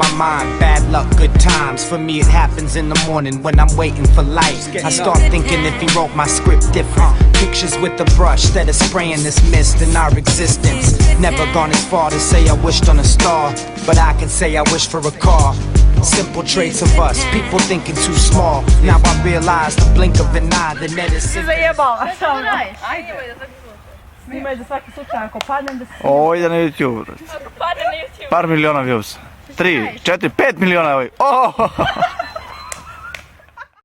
my mind. Bad luck, good times. For me it happens in the morning when I'm waiting for light. I start thinking if he wrote my script different. Pictures with a brush instead of spraying this mist in our existence. Never gone as far to say I wished on a star, but I can say I wish for a car. Simple traits of us, people thinking too small. Now I realize the blink of an eye, the net is simple. Snimaj za svaki slučaj, ako padnem da se... Ovo ide na YouTube. Ako padnem na YouTube. Par miliona views. 3, 4, 5 miliona.